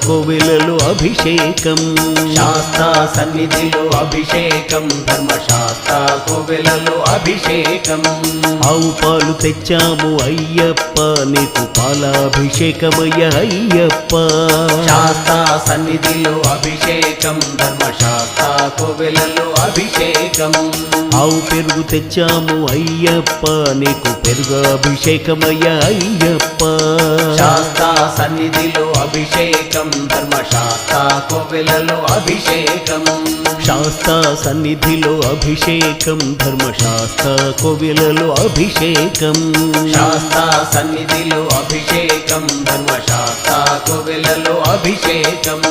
కోవెలలో అభిషేకం శాస్తా సన్నిధిలో అభిషేకం ధర్మశాస్త్ర కోవెలలో అభిషేకం ఆవు పాలు తెచ్చాము అయ్యప్ప నీకు పాలాభిషేకమయ్య అయ్యప్ప శాస్తా సన్నిధిలో అభిషేకం ధర్మశాస్త్ర కోవెలలో అభిషేకం ఆవు పెరుగు తెచ్చాము అయ్యప్ప నీకు పెరుగు అభిషేకమయ్య అయ్యప్ప శాస్తా సన్నిధిలో అభిషేకం ధర్మశాస్త్ర కోవెలలో అభిషేకం శాస్తా సన్నిధిలో అభిషేకం ధర్మశాస్త్ర కోవెలలో అభిషేకం శాస్తా సన్నిధిలో అభిషేకం ధర్మశాస్త్ర కోవెలలో అభిషేకం